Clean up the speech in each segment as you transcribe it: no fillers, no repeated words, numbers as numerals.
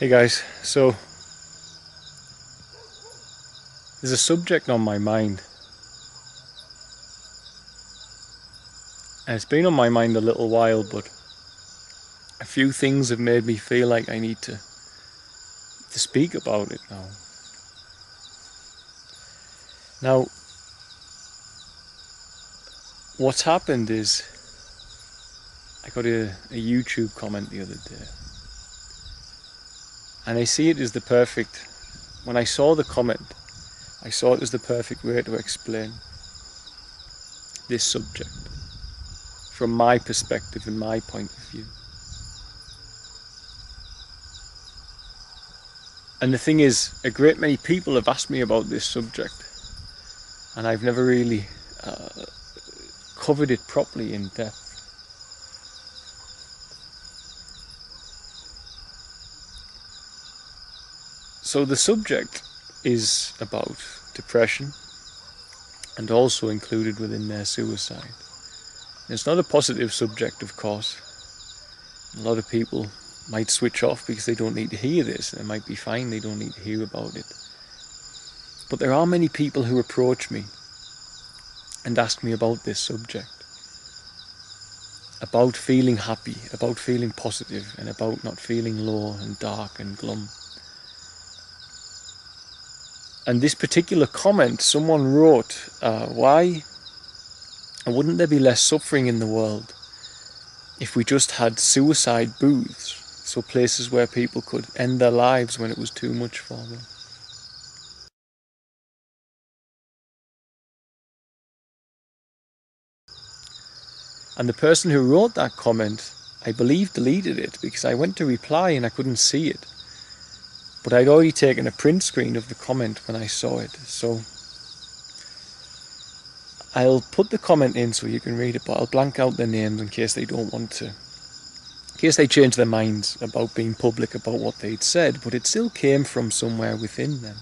Hey guys, so there's a subject on my mind, and it's been on my mind a little while, but a few things have made me feel like I need to speak about it now. Now, what's happened is I got a YouTube comment the other day, and I see it as the perfect, when I saw the comment, I saw it as the perfect way to explain this subject from my perspective and my point of view. And the thing is, a great many people have asked me about this subject, and I've never really covered it properly in depth. So the subject is about depression, and also included within there suicide. It's not a positive subject, of course. A lot of people might switch off because they don't need to hear this. They might be fine, they don't need to hear about it. But there are many people who approach me and ask me about this subject. About feeling happy, about feeling positive, and about not feeling low and dark and glum. And this particular comment, someone wrote, why wouldn't there be less suffering in the world if we just had suicide booths, so places where people could end their lives when it was too much for them? And the person who wrote that comment, I believe, deleted it because I went to reply and I couldn't see it. But I'd already taken a print screen of the comment when I saw it, so I'll put the comment in so you can read it, but I'll blank out their names in case they don't want to, in case they change their minds about being public about what they'd said, but it still came from somewhere within them.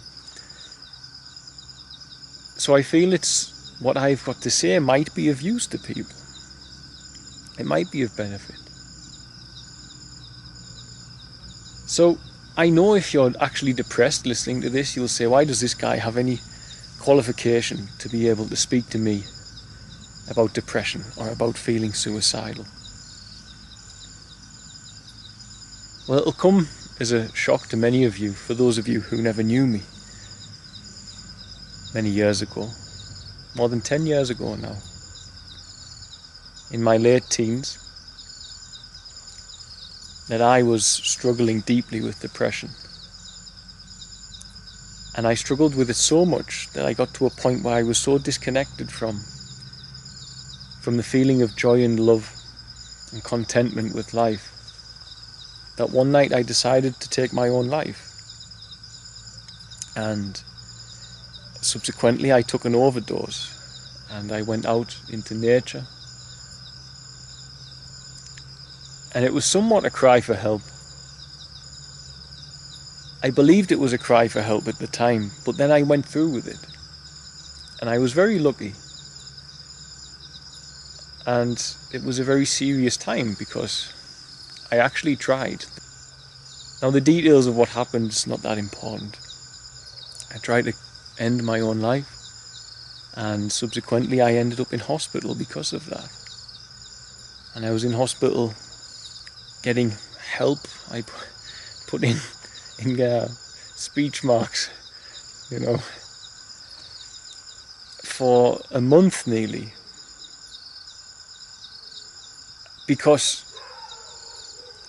So I feel it's what I've got to say might be of use to people. It might be of benefit. So I know if you're actually depressed listening to this, you'll say, why does this guy have any qualification to be able to speak to me about depression or about feeling suicidal? Well, it'll come as a shock to many of you, for those of you who never knew me many years ago, more than 10 years ago now, in my late teens, that I was struggling deeply with depression. And I struggled with it so much that I got to a point where I was so disconnected from the feeling of joy and love and contentment with life, that one night I decided to take my own life. And subsequently I took an overdose, and I went out into nature. And it was somewhat a cry for help. I believed it was a cry for help at the time, but then I went through with it. And I was very lucky. And it was a very serious time because I actually tried. Now the details of what happened is not that important. I tried to end my own life, and subsequently I ended up in hospital because of that. And I was in hospital getting help. I put in speech marks, for a month nearly, because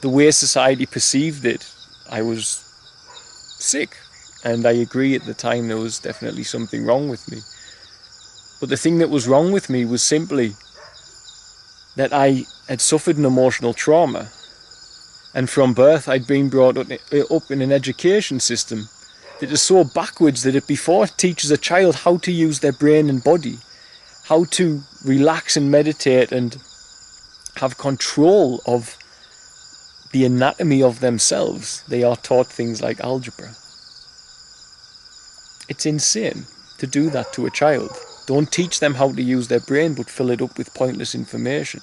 the way society perceived it, I was sick, and I agree at the time there was definitely something wrong with me. But the thing that was wrong with me was simply that I had suffered an emotional trauma. And from birth I'd been brought up in an education system that is so backwards that it before teaches a child how to use their brain and body, how to relax and meditate and have control of the anatomy of themselves, they are taught things like algebra. It's insane to do that to a child. Don't teach them how to use their brain, but fill it up with pointless information.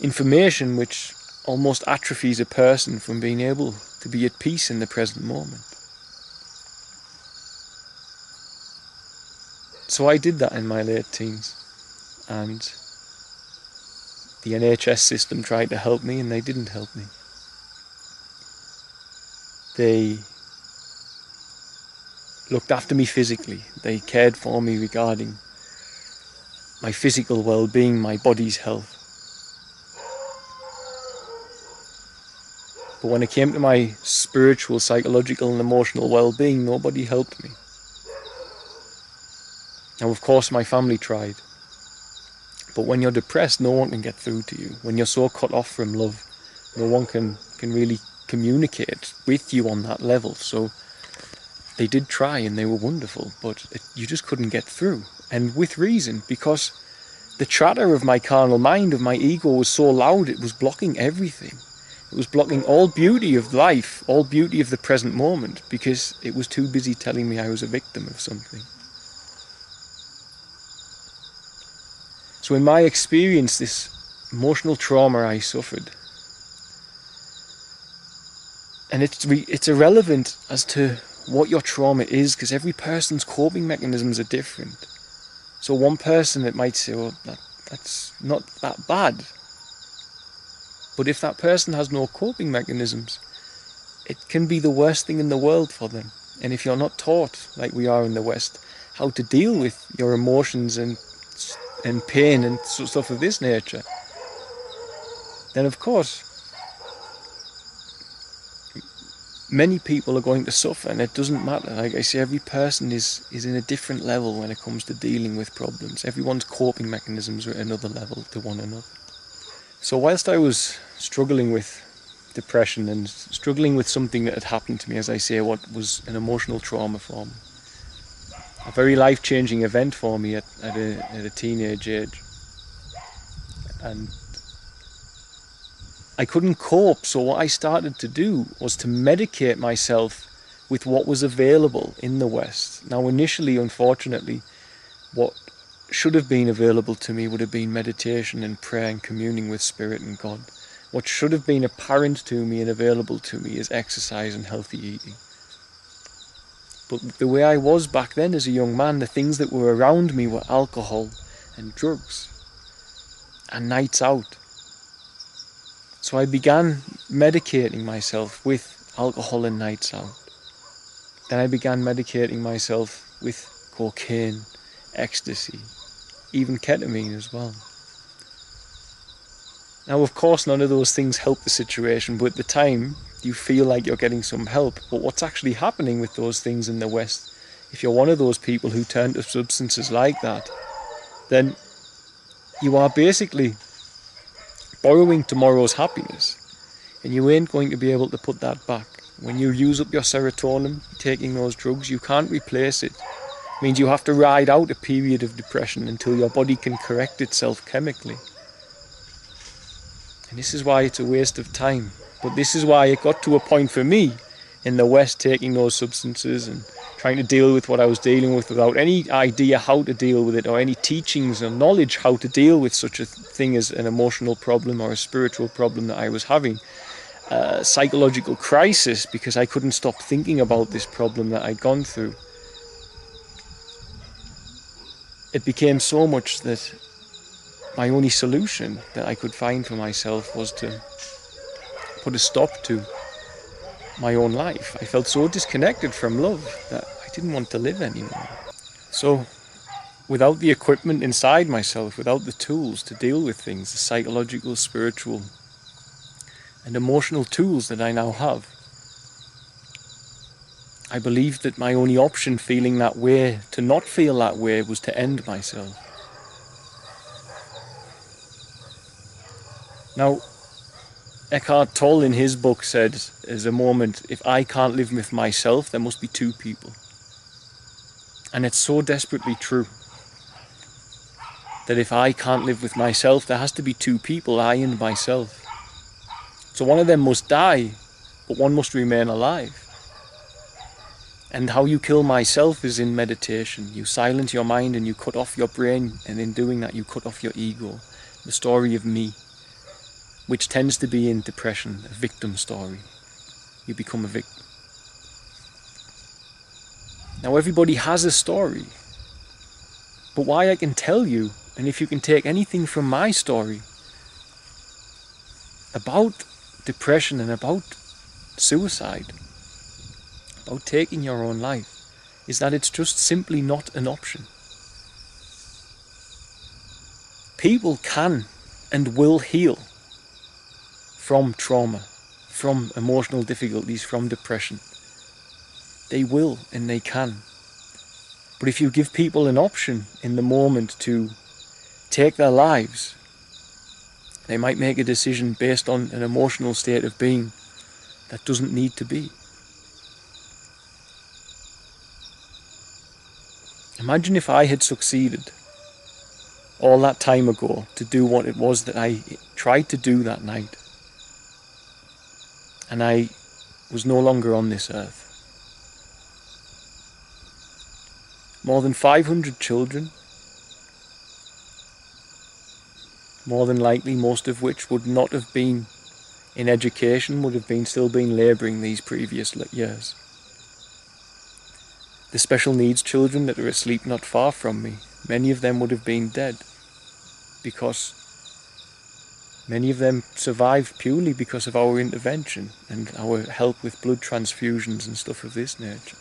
Information which almost atrophies a person from being able to be at peace in the present moment. So I did that in my late teens, and the NHS system tried to help me and they didn't help me. They looked after me physically, they cared for me regarding my physical well-being, my body's health. But when it came to my spiritual, psychological and emotional well-being, nobody helped me. Now, of course, my family tried. But when you're depressed, no one can get through to you. When you're so cut off from love, no one can really communicate with you on that level. So they did try and they were wonderful, but you just couldn't get through. And with reason, because the chatter of my carnal mind, of my ego, was so loud, it was blocking everything. It was blocking all beauty of life, all beauty of the present moment, because it was too busy telling me I was a victim of something. So in my experience, this emotional trauma I suffered, and it's irrelevant as to what your trauma is, because every person's coping mechanisms are different. So one person, it might say, oh, that's not that bad. But if that person has no coping mechanisms, it can be the worst thing in the world for them. And if you're not taught, like we are in the West, how to deal with your emotions and pain and stuff of this nature, then of course many people are going to suffer, and it doesn't matter. Like I say, every person is in a different level when it comes to dealing with problems. Everyone's coping mechanisms are at another level to one another. So whilst I was struggling with depression and struggling with something that had happened to me, as I say, what was an emotional trauma for me, a very life-changing event for me at a teenage age, and I couldn't cope, so what I started to do was to medicate myself with what was available in the West. Now initially, unfortunately, what should have been available to me would have been meditation and prayer and communing with Spirit and God. What should have been apparent to me and available to me is exercise and healthy eating. But the way I was back then as a young man, the things that were around me were alcohol and drugs and nights out. So I began medicating myself with alcohol and nights out. Then I began medicating myself with cocaine, ecstasy, even ketamine as well. Now, of course, none of those things help the situation, but at the time, you feel like you're getting some help. But what's actually happening with those things in the West, if you're one of those people who turn to substances like that, then you are basically borrowing tomorrow's happiness, and you ain't going to be able to put that back. When you use up your serotonin, taking those drugs, you can't replace it. It means you have to ride out a period of depression until your body can correct itself chemically. And this is why it's a waste of time. But this is why it got to a point for me in the West, taking those substances and trying to deal with what I was dealing with without any idea how to deal with it, or any teachings or knowledge how to deal with such a thing as an emotional problem or a spiritual problem that I was having. A psychological crisis, because I couldn't stop thinking about this problem that I'd gone through. It became so much that my only solution that I could find for myself was to put a stop to my own life. I felt so disconnected from love that I didn't want to live anymore. So without the equipment inside myself, without the tools to deal with things, the psychological, spiritual and emotional tools that I now have, I believed that my only option feeling that way, to not feel that way, was to end myself. Now, Eckhart Tolle in his book said, as a moment, if I can't live with myself, there must be two people. And it's so desperately true. That if I can't live with myself, there has to be two people, I and myself. So one of them must die, but one must remain alive. And how you kill myself is in meditation. You silence your mind and you cut off your brain, and in doing that you cut off your ego, the story of me, which tends to be in depression, a victim story. you become a victim. Now everybody has a story, but why I can tell you, and if you can take anything from my story about depression and about suicide, about taking your own life, is that it's just simply not an option. People can and will heal from trauma, from emotional difficulties, from depression. They will and they can. But if you give people an option in the moment to take their lives, they might make a decision based on an emotional state of being that doesn't need to be. Imagine if I had succeeded all that time ago to do what it was that I tried to do that night, and I was no longer on this earth. More than 500 children, more than likely most of which would not have been in education, would have been still been labouring these previous years. The special needs children that are asleep not far from me, many of them would have been dead, because many of them survived purely because of our intervention and our help with blood transfusions and stuff of this nature.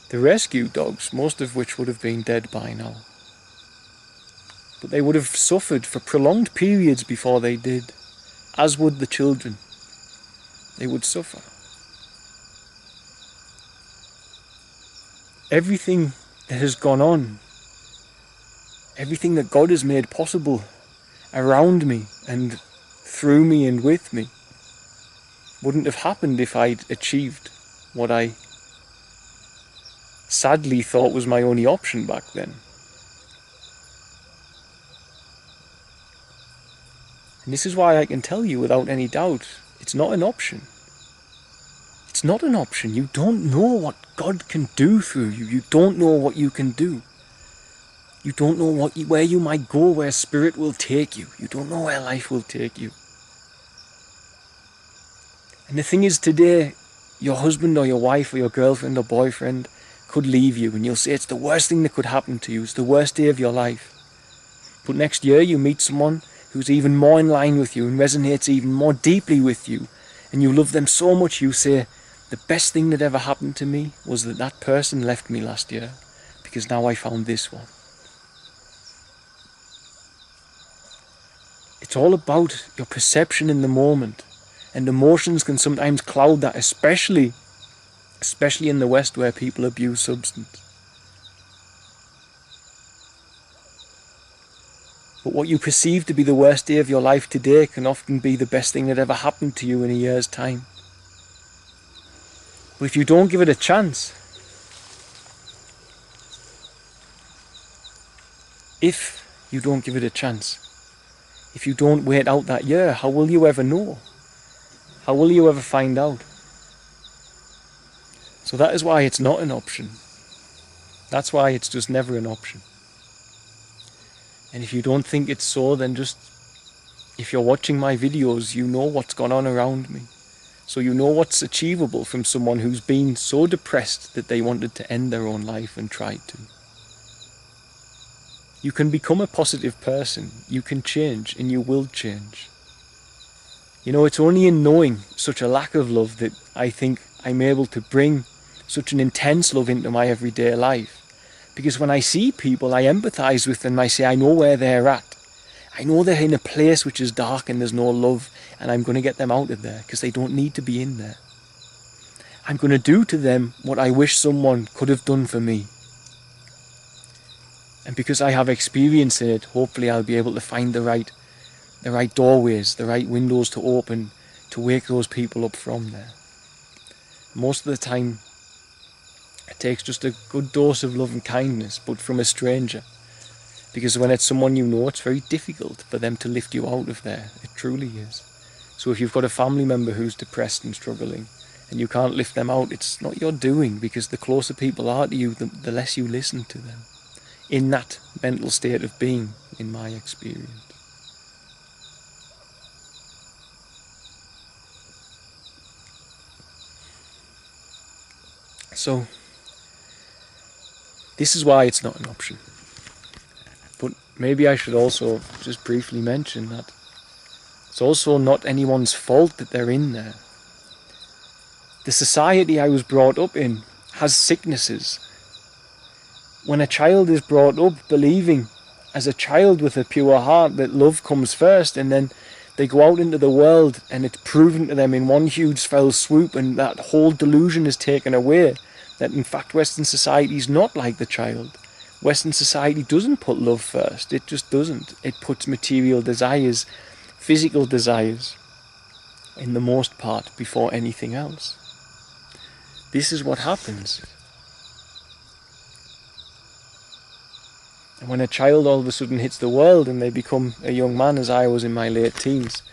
The rescue dogs, most of which would have been dead by now, but they would have suffered for prolonged periods before they did, as would the children. They would suffer. Everything that has gone on, everything that God has made possible around me and through me and with me, wouldn't have happened if I'd achieved what I sadly thought was my only option back then. And this is why I can tell you without any doubt, it's not an option. It's not an option. You don't know what God can do through you. You don't know what you can do. You don't know where you might go, where Spirit will take you. You don't know where life will take you. And the thing is, today, your husband or your wife or your girlfriend or boyfriend could leave you, and you'll say it's the worst thing that could happen to you. It's the worst day of your life. But next year you meet someone who's even more in line with you and resonates even more deeply with you, and you love them so much you say, the best thing that ever happened to me was that that person left me last year, because now I found this one. It's all about your perception in the moment, and emotions can sometimes cloud that, especially in the West where people abuse substance. But what you perceive to be the worst day of your life today can often be the best thing that ever happened to you in a year's time. But if you don't give it a chance, if you don't wait out that year, how will you ever know? How will you ever find out? So that is why it's not an option. That's why it's just never an option. And if you don't think it's so, then just, if you're watching my videos, you know what's gone on around me. So you know what's achievable from someone who's been so depressed that they wanted to end their own life and tried to. You can become a positive person, you can change, and you will change. You know, it's only in knowing such a lack of love that I think I'm able to bring such an intense love into my everyday life. Because when I see people, I empathise with them, I say, I know where they're at. I know they're in a place which is dark and there's no love, and I'm going to get them out of there because they don't need to be in there. I'm going to do to them what I wish someone could have done for me. And because I have experience in it, hopefully I'll be able to find the right doorways, the right windows to open to wake those people up from there. Most of the time, it takes just a good dose of love and kindness, but from a stranger. Because when it's someone you know, it's very difficult for them to lift you out of there. It truly is. So if you've got a family member who's depressed and struggling, and you can't lift them out, it's not your doing, because the closer people are to you, the less you listen to them. In that mental state of being, in my experience. So this is why it's not an option. But maybe I should also just briefly mention that it's also not anyone's fault that they're in there. The society I was brought up in has sicknesses. When a child is brought up believing as a child with a pure heart that love comes first, and then they go out into the world and it's proven to them in one huge fell swoop, and that whole delusion is taken away, that in fact Western society is not like the child. Western society doesn't put love first. It just doesn't. It puts material desires, physical desires, in the most part, before anything else. This is what happens. And when a child all of a sudden hits the world and they become a young man, as I was in my late teens,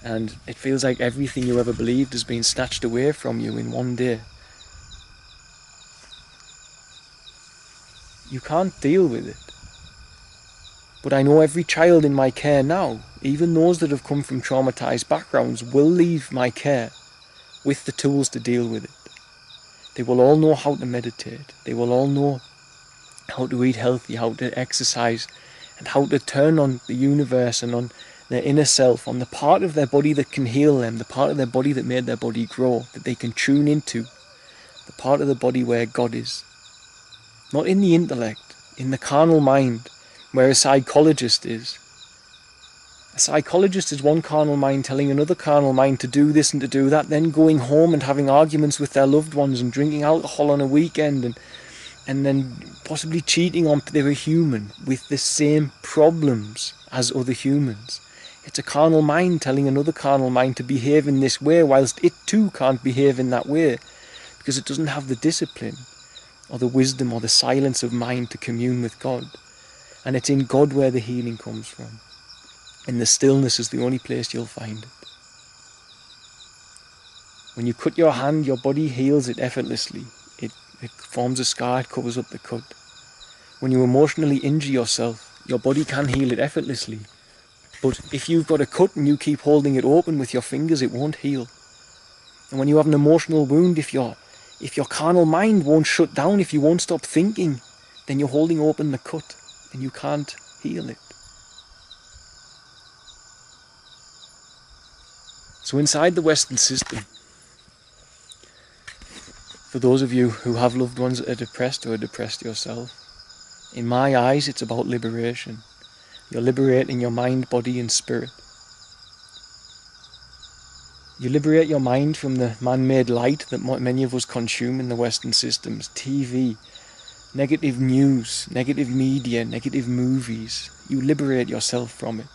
and it feels like everything you ever believed has been snatched away from you in one day, you can't deal with it. But I know every child in my care now, even those that have come from traumatized backgrounds, will leave my care with the tools to deal with it. They will all know how to meditate. They will all know how to eat healthy, how to exercise, and how to turn on the universe and on their inner self, on the part of their body that can heal them, the part of their body that made their body grow, that they can tune into, the part of the body where God is. Not in the intellect, in the carnal mind, where a psychologist is. A psychologist is one carnal mind telling another carnal mind to do this and to do that, then going home and having arguments with their loved ones and drinking alcohol on a weekend and then possibly cheating on their human with the same problems as other humans. It's a carnal mind telling another carnal mind to behave in this way, whilst it too can't behave in that way because it doesn't have the discipline or the wisdom or the silence of mind to commune with God. And it's in God where the healing comes from. And the stillness is the only place you'll find it. When you cut your hand, your body heals it effortlessly. It forms a scar, it covers up the cut. When you emotionally injure yourself, your body can heal it effortlessly. But if you've got a cut and you keep holding it open with your fingers, it won't heal. And when you have an emotional wound, if your carnal mind won't shut down, if you won't stop thinking, then you're holding open the cut and you can't heal it. So inside the Western system, for those of you who have loved ones that are depressed or are depressed yourself, in my eyes it's about liberation. You're liberating your mind, body and spirit. You liberate your mind from the man-made light that many of us consume in the Western systems. TV, negative news, negative media, negative movies. You liberate yourself from it.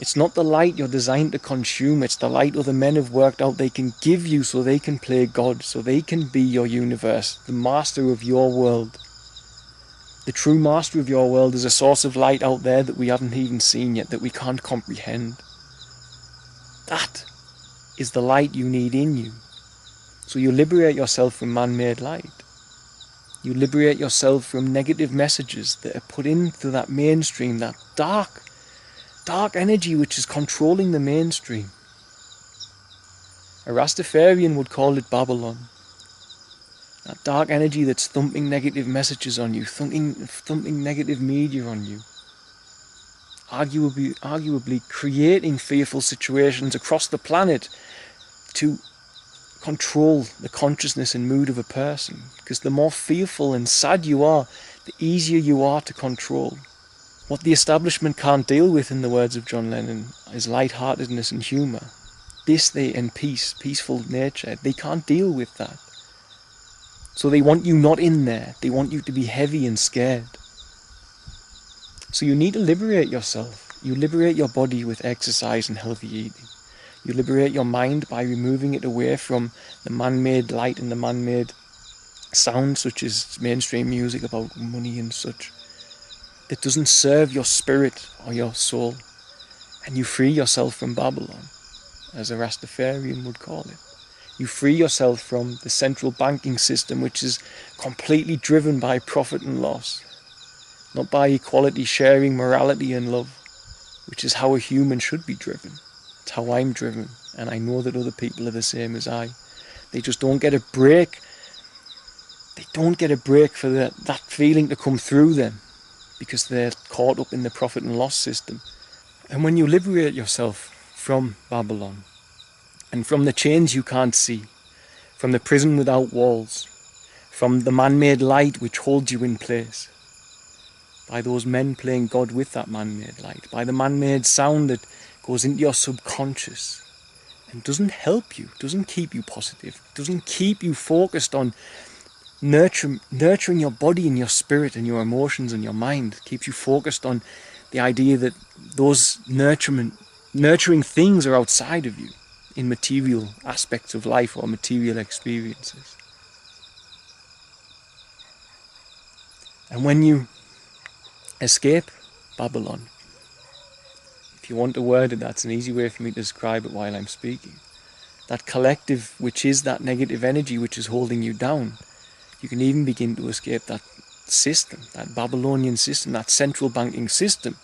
It's not the light you're designed to consume, it's the light other men have worked out they can give you so they can play God, so they can be your universe, the master of your world. The true master of your world is a source of light out there that we haven't even seen yet, that we can't comprehend. That is the light you need in you. So you liberate yourself from man-made light. You liberate yourself from negative messages that are put into that mainstream, that dark energy which is controlling the mainstream. A Rastafarian would call it Babylon. That dark energy that's thumping negative messages on you, thumping negative media on you. Arguably creating fearful situations across the planet to control the consciousness and mood of a person. Because the more fearful and sad you are, the easier you are to control. What the establishment can't deal with, in the words of John Lennon, is lightheartedness and humour. And peaceful nature. They can't deal with that. So they want you not in there. They want you to be heavy and scared. So you need to liberate yourself. You liberate your body with exercise and healthy eating. You liberate your mind by removing it away from the man-made light and the man-made sound, such as mainstream music about money and such, that doesn't serve your spirit or your soul. And you free yourself from Babylon, as a Rastafarian would call it. You free yourself from the central banking system, which is completely driven by profit and loss, not by equality, sharing, morality and love, which is how a human should be driven. It's how I'm driven, and I know that other people are the same as I. They just don't get a break they don't get a break for that feeling to come through them because they're caught up in the profit and loss system. And when you liberate yourself from Babylon and from the chains you can't see, from the prison without walls, from the man-made light which holds you in place, by those men playing God with that man-made light, by the man-made sound that goes into your subconscious and doesn't help you, doesn't keep you positive, doesn't keep you focused on nurturing your body and your spirit and your emotions and your mind, keeps you focused on the idea that those nurturing things are outside of you in material aspects of life or material experiences. And when you escape Babylon, if you want a word, that's an easy way for me to describe it while I'm speaking, that collective which is that negative energy which is holding you down, you can even begin to escape that system, that Babylonian system, that central banking system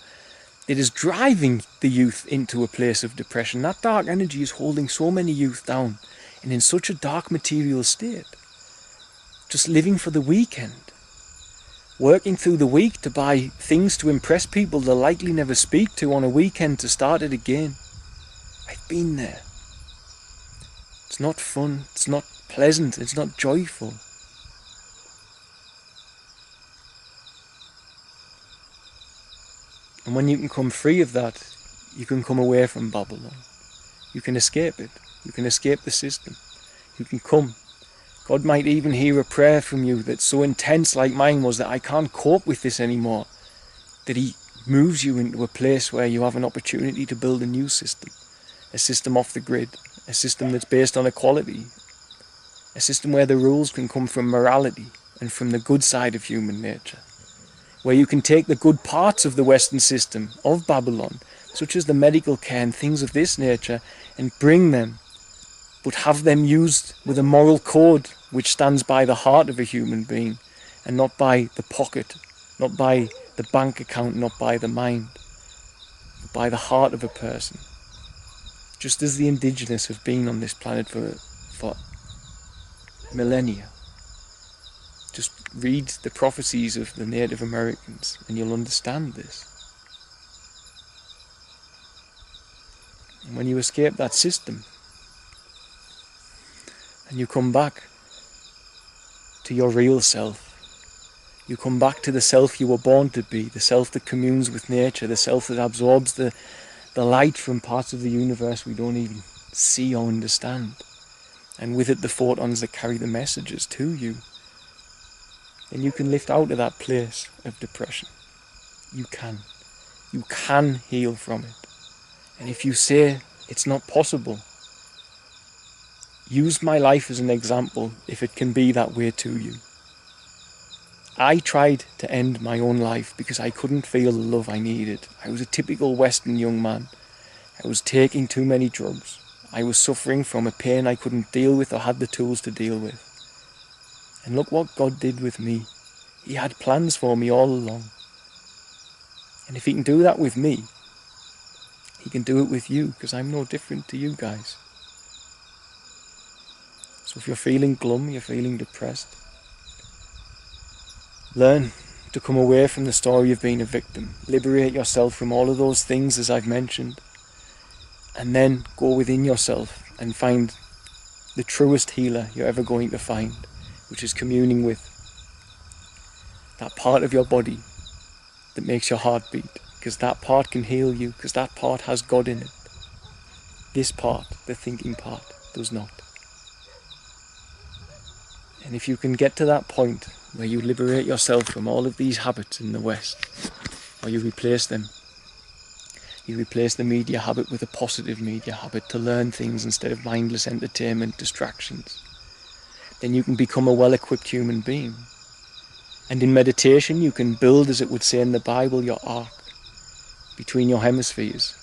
that is driving the youth into a place of depression. That dark energy is holding so many youth down and in such a dark material state, just living for the weekend, working through the week to buy things to impress people they'll likely never speak to on a weekend to start it again. I've been there. It's not fun, it's not pleasant, it's not joyful. And when you can come free of that, you can come away from Babylon. You can escape it. You can escape the system. You can come. God might even hear a prayer from you that's so intense like mine was, that I can't cope with this anymore, that he moves you into a place where you have an opportunity to build a new system, a system off the grid, a system that's based on equality, a system where the rules can come from morality and from the good side of human nature, where you can take the good parts of the Western system, of Babylon, such as the medical care and things of this nature, and bring them, but have them used with a moral code which stands by the heart of a human being, and not by the pocket, not by the bank account, not by the mind, but by the heart of a person. Just as the indigenous have been on this planet for millennia. Just read the prophecies of the Native Americans and you'll understand this. And when you escape that system and you come back to your real self, you come back to the self you were born to be, the self that communes with nature, the self that absorbs the light from parts of the universe we don't even see or understand, and with it the photons that carry the messages to you, then you can lift out of that place of depression. You can heal from it. And if you say it's not possible, use my life as an example if it can be that way to you. I tried to end my own life because I couldn't feel the love I needed. I was a typical Western young man. I was taking too many drugs. I was suffering from a pain I couldn't deal with or had the tools to deal with. And look what God did with me. He had plans for me all along. And if he can do that with me, he can do it with you, because I'm no different to you guys. So if you're feeling glum, you're feeling depressed, learn to come away from the story of being a victim. Liberate yourself from all of those things as I've mentioned. And then go within yourself and find the truest healer you're ever going to find, which is communing with that part of your body that makes your heart beat, because that part can heal you, because that part has God in it. This part, the thinking part, does not. And if you can get to that point where you liberate yourself from all of these habits in the West, or you replace them, you replace the media habit with a positive media habit to learn things instead of mindless entertainment, distractions, then you can become a well-equipped human being. And in meditation you can build, as it would say in the Bible, your ark between your hemispheres.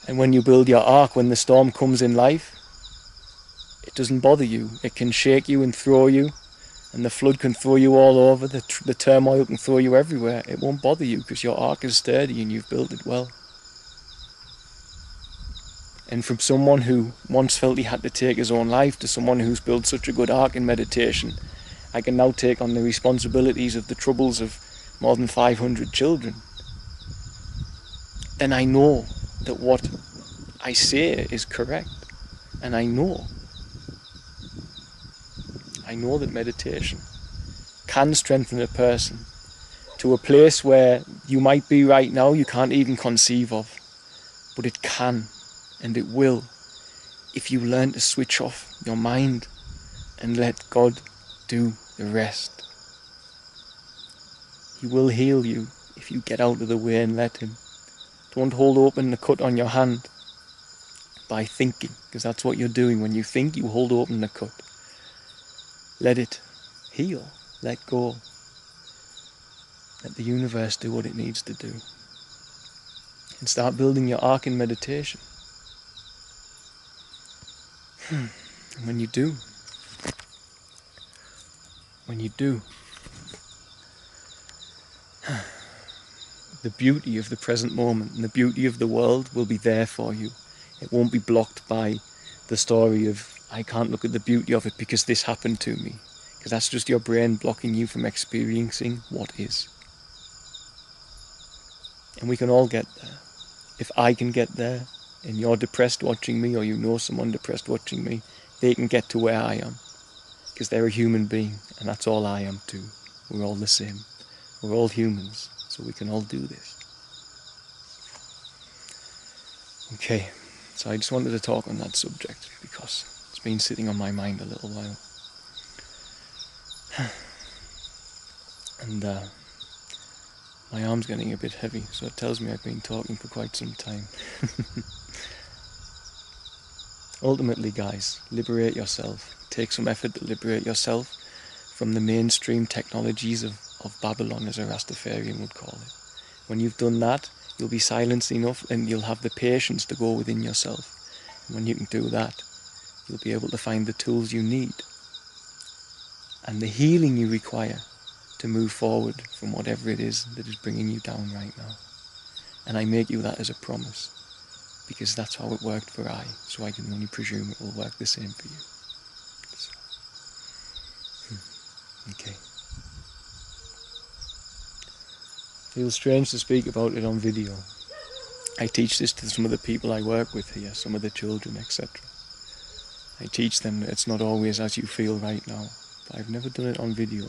And when you build your ark, when the storm comes in life, it doesn't bother you. It can shake you and throw you, and the flood can throw you all over, the turmoil can throw you everywhere. It won't bother you because your ark is sturdy and you've built it well. And from someone who once felt he had to take his own life to someone who's built such a good ark in meditation I can now take on the responsibilities of the troubles of more than 500 children, then I know that what I say is correct. And I know that meditation can strengthen a person to a place where you might be right now, you can't even conceive of. But it can, and it will, if you learn to switch off your mind and let God do the rest. He will heal you if you get out of the way and let him. Don't hold open the cut on your hand by thinking, because that's what you're doing. When you think, you hold open the cut. Let it heal. Let go. Let the universe do what it needs to do. And start building your ark in meditation. And when you do, the beauty of the present moment and the beauty of the world will be there for you. It won't be blocked by the story of, I can't look at the beauty of it because this happened to me. Because that's just your brain blocking you from experiencing what is. And we can all get there. If I can get there, and you're depressed watching me, or you know someone depressed watching me, they can get to where I am. Because they're a human being, and that's all I am too. We're all the same. We're all humans, so we can all do this. Okay, so I just wanted to talk on that subject, because it's been sitting on my mind a little while. And my arm's getting a bit heavy, so it tells me I've been talking for quite some time. Ultimately, guys, liberate yourself. Take some effort to liberate yourself from the mainstream technologies of Babylon, as a Rastafarian would call it. When you've done that, you'll be silenced enough and you'll have the patience to go within yourself. And when you can do that, you'll be able to find the tools you need and the healing you require to move forward from whatever it is that is bringing you down right now. And I make you that as a promise, because that's how it worked for I, so I can only presume it will work the same for you. So, okay. Feels strange to speak about it on video. I teach this to some of the people I work with here, some of the children, etc. I teach them that it's not always as you feel right now, but I've never done it on video.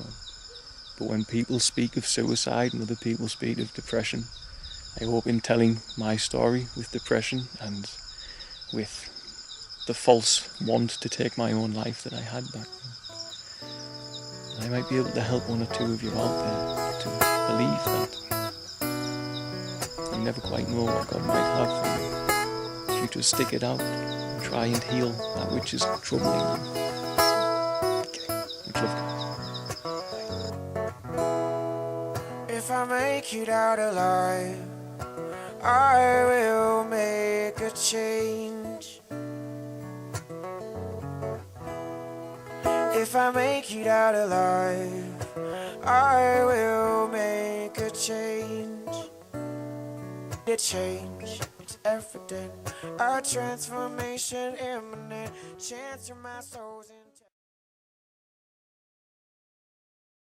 But when people speak of suicide and other people speak of depression, I hope in telling my story with depression and with the false want to take my own life that I had back then, I might be able to help one or two of you out there to believe that you never quite know what God might have for you. If you just stick it out and try and heal that which is troubling you. Okay, much love, guys. If I make it out alive, I will make a change. If I make it out alive, I will make a change. The change, it's evident. A transformation imminent. Chance of my soul's in